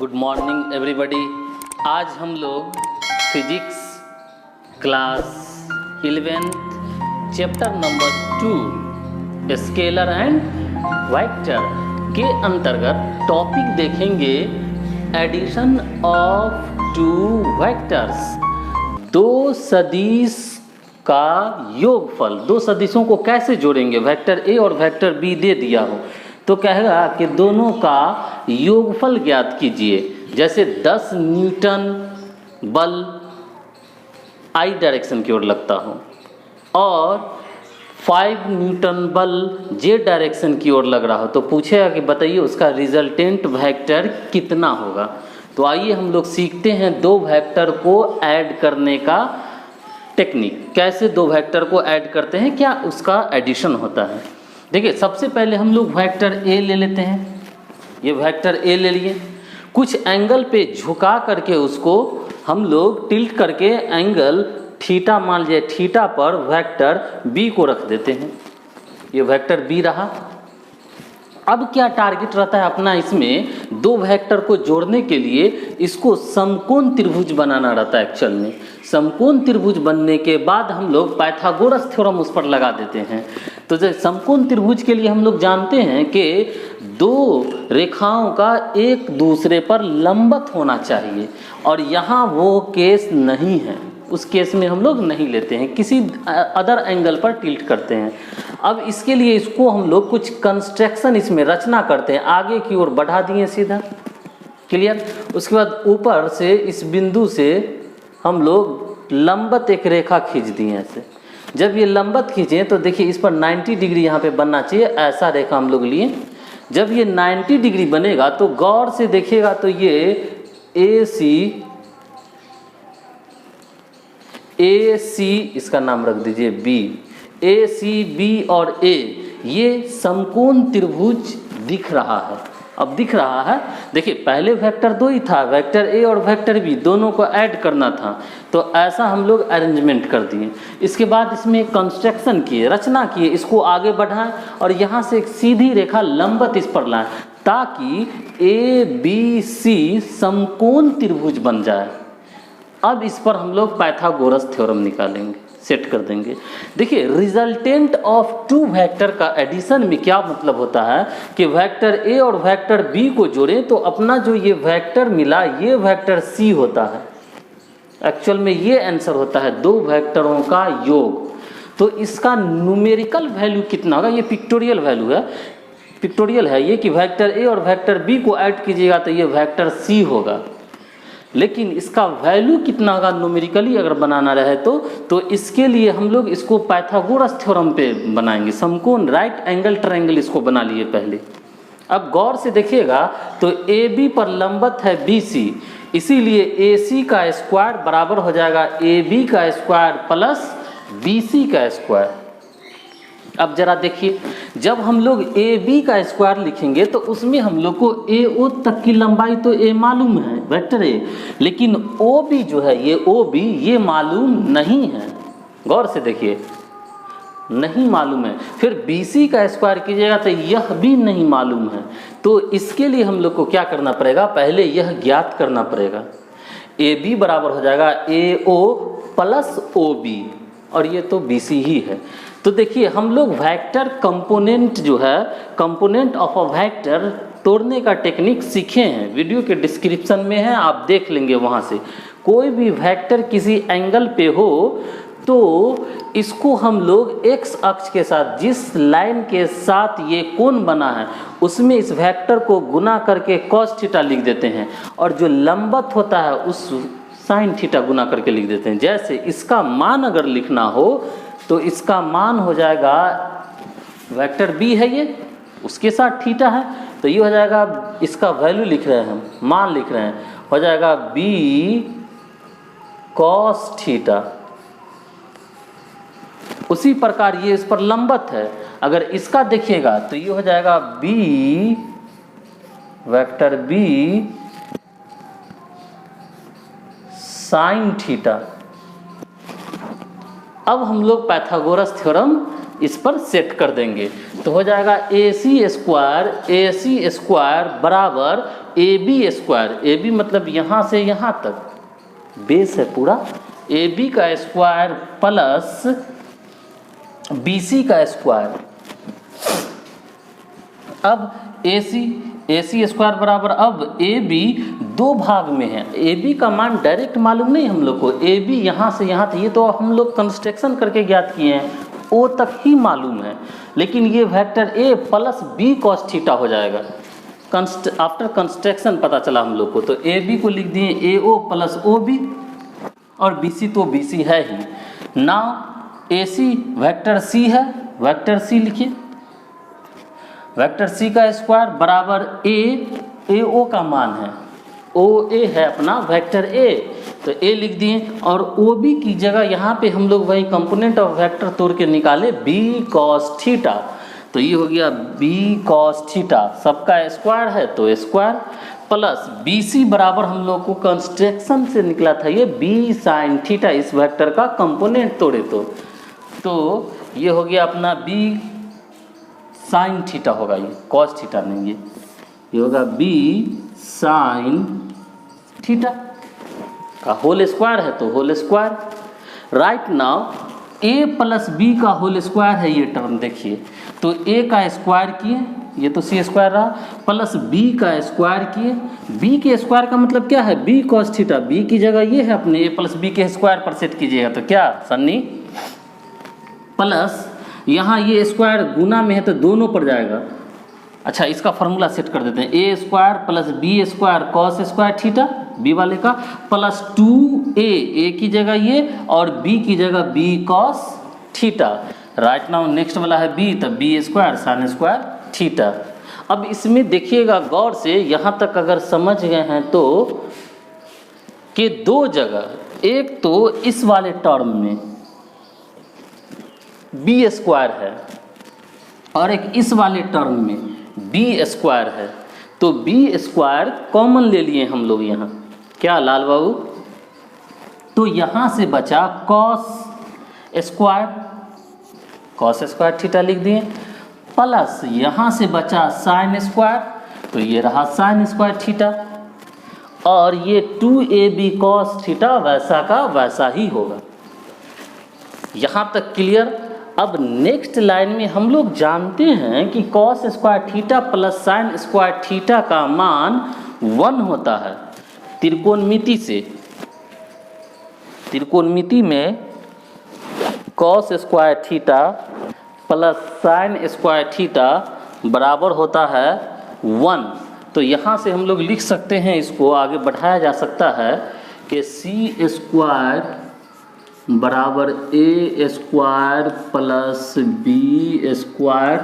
Good morning everybody. आज हम लोग physics class 11th chapter number 2 scalar and vector के अंतर्गत टॉपिक देखेंगे एडिशन ऑफ टू वेक्टर्स। दो सदिश का योगफल, दो सदिशों को कैसे जोड़ेंगे। वेक्टर ए और वेक्टर बी दे दिया हो तो कहेगा कि दोनों का योगफल ज्ञात कीजिए। जैसे 10 न्यूटन बल आई डायरेक्शन की ओर लगता हो और 5 न्यूटन बल जे डायरेक्शन की ओर लग रहा हो, तो पूछेगा कि बताइए उसका रिजल्टेंट वेक्टर कितना होगा। तो आइए हम लोग सीखते हैं दो वेक्टर को ऐड करने का टेक्निक। कैसे दो वेक्टर को ऐड करते हैं, क्या उसका एडिशन होता है। देखिए सबसे पहले हम लोग वेक्टर ए ले लेते हैं। ये वेक्टर ए ले लिए, कुछ एंगल पे झुका करके उसको हम लोग टिल्ट करके एंगल थीटा मान लीजिए, थीटा पर वेक्टर बी को रख देते हैं। ये वेक्टर बी रहा। अब क्या टारगेट रहता है अपना, इसमें दो वेक्टर को जोड़ने के लिए इसको समकोण त्रिभुज बनाना रहता है। एक्चुअल में समकोण त्रिभुज बनने के बाद हम लोग पाइथागोरस थ्योरम उस पर लगा देते हैं। तो जैसे समकोण त्रिभुज के लिए हम लोग जानते हैं कि दो रेखाओं का एक दूसरे पर लंबवत होना चाहिए, और यहाँ वो केस नहीं है। उस केस में हम लोग नहीं लेते हैं, किसी अदर एंगल पर टिल्ट करते हैं। अब इसके लिए इसको हम लोग कुछ कंस्ट्रक्शन इसमें रचना करते हैं। आगे की ओर बढ़ा दिए सीधा, क्लियर। उसके बाद ऊपर से इस बिंदु से हम लोग लंबवत एक रेखा खींच दिए ऐसे। जब ये लंबवत खींचे तो देखिए इस पर 90 डिग्री यहाँ पे बनना चाहिए, ऐसा रेखा हम लोग लिए। जब ये 90 डिग्री बनेगा तो गौर से देखिएगा तो ये ए सी इसका नाम रख दीजिए बी, ए सी बी और ए, ये समकोण त्रिभुज दिख रहा है। अब दिख रहा है, देखिए पहले वेक्टर दो ही था, वेक्टर ए और वेक्टर बी, दोनों को ऐड करना था। तो ऐसा हम लोग अरेंजमेंट कर दिए। इसके बाद इसमें कंस्ट्रक्शन किए, रचना किए, इसको आगे बढ़ाएं और यहाँ से एक सीधी रेखा लंबवत इस पर लाएं ताकि ए बी सी समकोण त्रिभुज बन जाए। अब इस पर हम लोग पाइथागोरस थ्योरम निकालेंगे, सेट कर देंगे। देखिए रिजल्टेंट ऑफ टू वेक्टर का एडिशन में क्या मतलब होता है कि वेक्टर ए और वेक्टर बी को जोड़ें तो अपना जो ये वेक्टर मिला ये वेक्टर सी होता है। एक्चुअल में ये आंसर होता है दो वेक्टरों का योग। तो इसका न्यूमेरिकल वैल्यू कितना होगा, ये पिक्टोरियल वैल्यू है, पिक्टोरियल है ये कि वेक्टर ए और वेक्टर बी को ऐड कीजिएगा तो ये वेक्टर सी होगा। लेकिन इसका वैल्यू कितना होगा न्यूमेरिकली अगर बनाना रहे तो इसके लिए हम लोग इसको पाइथागोरस थ्योरम पे बनाएंगे। समकोण राइट एंगल ट्रायंगल इसको बना लिए पहले। अब गौर से देखिएगा तो ए बी पर लंबवत है बी सी, इसीलिए ए सी का स्क्वायर बराबर हो जाएगा ए बी का स्क्वायर प्लस बी सी का स्क्वायर। अब जरा देखिए जब हम लोग ए बी का स्क्वायर लिखेंगे तो उसमें हम लोग को ए ओ तक की लंबाई तो ए मालूम है वेक्टर ए, लेकिन ओ बी जो है ये ओ बी ये मालूम नहीं है। गौर से देखिए नहीं मालूम है। फिर बी सी का स्क्वायर कीजिएगा तो यह भी नहीं मालूम है। तो इसके लिए हम लोग को क्या करना पड़ेगा, पहले यह ज्ञात करना पड़ेगा। ए बी बराबर हो जाएगा ए ओ प्लस ओ बी, और ये तो बी सी ही है। तो देखिए हम लोग वेक्टर कंपोनेंट जो है, कंपोनेंट ऑफ अ वेक्टर तोड़ने का टेक्निक सीखे हैं, वीडियो के डिस्क्रिप्शन में है, आप देख लेंगे वहाँ से। कोई भी वेक्टर किसी एंगल पे हो तो इसको हम लोग एक्स अक्ष के साथ, जिस लाइन के साथ ये कोण बना है उसमें इस वेक्टर को गुना करके कॉस थीटा लिख देते हैं, और जो लंबवत होता है उस साइन थीटा गुना करके लिख देते हैं। जैसे इसका मान अगर लिखना हो तो इसका मान हो जाएगा, वेक्टर बी है ये, उसके साथ थीटा है तो ये हो जाएगा, इसका वैल्यू लिख रहे हैं हम, मान लिख रहे हैं, हो जाएगा बी कॉस थीटा। उसी प्रकार ये इस पर लंबवत है, अगर इसका देखिएगा तो ये हो जाएगा B vector B sine theta. अब हम लोग पाइथागोरस थ्योरम इस पर सेट कर देंगे तो हो जाएगा ए सी स्क्वायर बराबर A B square, A B मतलब यहाँ से यहाँ तक बेस है पूरा, ए बी का स्क्वायर प्लस बी सी का स्क्वायर। अब ए सी स्क्वायर बराबर, अब ए बी दो भाग में है, ए बी का मान डायरेक्ट मालूम नहीं हम लोग को, ए बी यहाँ से यहाँ तक ये तो हम लोग कंस्ट्रक्शन करके ज्ञात किए हैं, ओ तक ही मालूम है, लेकिन ये vector A plus B cos theta हो जाएगा। आफ्टर कंस्ट्रक्शन पता चला हम लोग को, तो ए बी को लिख दिए ए ओ प्लस ओ बी, और बी सी तो बी सी है ही। नाउ ए सी वेक्टर सी है, वेक्टर सी लिखिए, वेक्टर सी का स्क्वायर बराबर ए ओ का मान है, ओ ए है अपना वेक्टर ए, तो ए लिख दिए, और ओ बी की जगह यहाँ पे हम लोग वही कंपोनेंट ऑफ वेक्टर तोड़ के निकाले बी कॉस थीटा, तो ये हो गया बी कॉस थीटा, सबका स्क्वायर है तो स्क्वायर, प्लस बी सी बराबर हम लोग को कंस्ट्रक्शन से निकला था ये बी साइन थीटा, इस वेक्टर का कंपोनेंट तोड़े तो ये हो गया अपना बी साइन थीटा होगा, ये कॉस थीटा नहीं, ये होगा बी साइन थीटा का होल स्क्वायर है तो होल स्क्वायर। राइट नाउ ए प्लस बी का होल स्क्वायर है ये टर्म, देखिए तो ए का स्क्वायर किए, ये तो सी स्क्वायर रहा, प्लस बी का स्क्वायर किए, बी के स्क्वायर का मतलब क्या है बी कॉस थीटा, बी की जगह ये है अपने ए प्लस बी के स्क्वायर पर सेट कीजिएगा तो क्या सन्नी, प्लस यहाँ ये स्क्वायर गुना में है तो दोनों पर जाएगा। अच्छा इसका फॉर्मूला सेट कर देते हैं, A square plus B square cos square theta B वाले का, प्लस 2a की जगह ये और b की जगह b cos theta. Right now next वाला है b, तब b square sine square theta. अब इसमें देखिएगा गौर से, यहाँ तक अगर समझ गए हैं तो कि दो जगह, एक तो इस वाले टर्म में बी स्क्वायर है और एक इस वाले टर्म में बी स्क्वायर है, तो बी स्क्वायर कॉमन ले लिए हम लोग यहाँ, क्या लाल बाबू, तो यहाँ से बचा कॉस स्क्वायर थीटा लिख दिए, प्लस यहाँ से बचा साइन स्क्वायर, तो ये रहा साइन स्क्वायर थीटा, और ये 2ab कॉस थीटा वैसा का वैसा ही होगा। यहाँ तक क्लियर। अब नेक्स्ट लाइन में हम लोग जानते हैं कि cos square theta plus sine square theta का मान 1 होता है त्रिकोणमिति से। त्रिकोणमिति में cos square theta plus sine square theta बराबर होता है 1, तो यहाँ से हम लोग लिख सकते हैं, इसको आगे बढ़ाया जा सकता है कि सी स्क्वायर बराबर ए स्क्वायर प्लस बी स्क्वायर,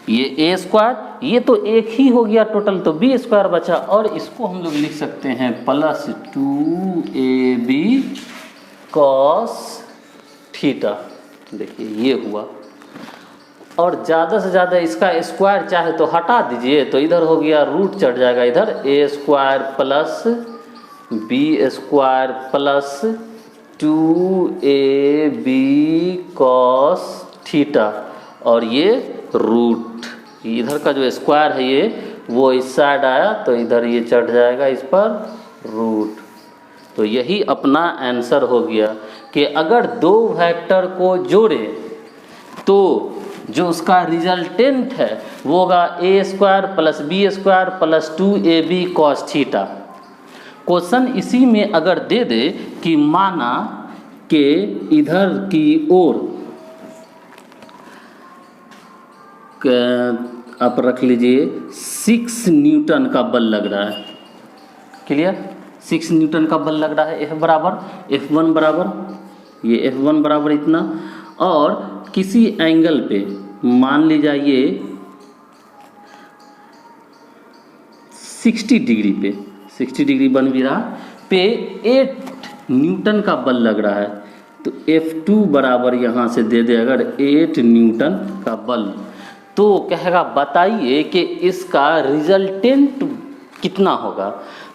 ये ए स्क्वायर ये तो एक ही हो गया टोटल, तो बी स्क्वायर बचा, और इसको हम लोग लिख सकते हैं प्लस 2ab कॉस थीटा। देखिए ये हुआ, और ज़्यादा से ज़्यादा इसका स्क्वायर चाहे तो हटा दीजिए, तो इधर हो गया रूट चढ़ जाएगा, इधर A square plus B square plus 2ab cos theta, और ये रूट, इधर का जो स्क्वायर है ये वो इस साइड आया तो इधर ये चढ़ जाएगा इस पर रूट। तो यही अपना आंसर हो गया कि अगर दो वेक्टर को जोड़े तो जो उसका रिजल्टेंट है वो होगा A square plus B square plus 2ab cos theta. Question इसी में अगर दे दे कि माना कि इधर की ओर आप रख लीजिए 6 न्यूटन का बल लग रहा है, क्लियर, 6 न्यूटन का बल लग रहा है, F बराबर F1 बराबर, ये F1 बराबर इतना, और किसी एंगल पे मान लीजिए ये 60 डिग्री पे, 60 डिग्री बन भी रहा पे 8 न्यूटन का बल लग रहा है, तो F2 बराबर यहाँ से दे दे अगर 8 न्यूटन का बल, तो कहेगा बताइए कि इसका रिजल्टेंट कितना होगा।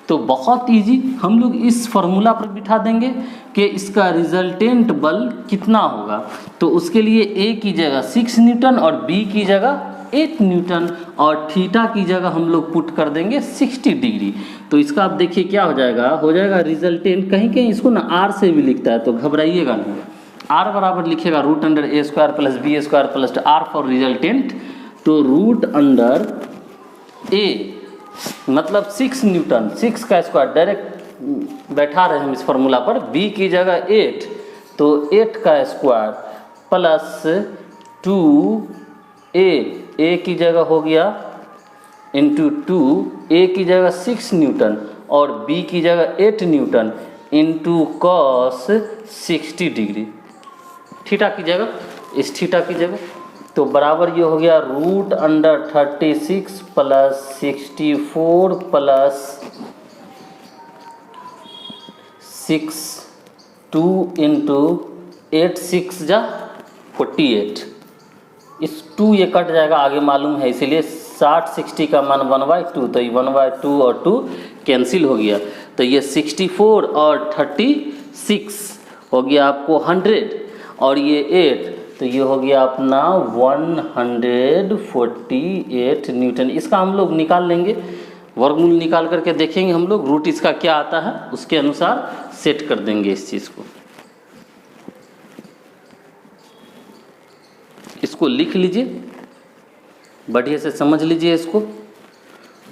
तो बहुत इजी, हम लोग इस फॉर्मूला पर बिठा देंगे कि इसका रिजल्टेंट बल कितना होगा। तो उसके लिए A की जगह 6 न्यूटन और B की जगह 8 न्यूटन और थीटा की जगह हम लोग पुट कर देंगे 60 डिग्री। तो इसका आप देखिए क्या हो जाएगा रिजल्टेंट। कहीं कहीं इसको ना आर से भी लिखता है तो घबराइएगा नहीं, आर बराबर लिखेगा root under A square plus B square plus R for resultant. तो रूट अंडर ए मतलब 6 न्यूटन, 6 का स्क्वायर डायरेक्ट बैठा रहे हम इस फॉर्मूला पर, बी की जगह 8 तो 8 का स्क्वायर प्लस 2a, ए की जगह हो गया इंटू 2, ए की जगह 6 न्यूटन और बी की जगह 8 Newton into cos 60 degree, theta की जगह, इस थीटा की जगह। तो बराबर ये हो गया root under 36 plus 64 plus 6, 2 into 8 6 जा 48, इस 2 ये कट जाएगा आगे मालूम है, इसीलिए 60 60 का मान 1/2, तो ये 1/2 और 2 कैंसिल हो गया। तो ये 64 और 36 हो गया आपको 100 और ये 8 तो ये हो गया अपना 148 न्यूटन। इसका हम लोग निकाल लेंगे, वर्गमूल निकाल करके देखेंगे हम लोग, रूट इसका क्या आता है उसके अनुसार सेट कर देंगे इस चीज़ को। इसको लिख लीजिए, बढ़िया से समझ लीजिए इसको,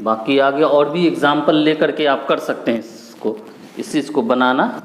बाकी आगे और भी एग्जाम्पल लेकर के आप कर सकते हैं इसको, इस चीज़ को बनाना।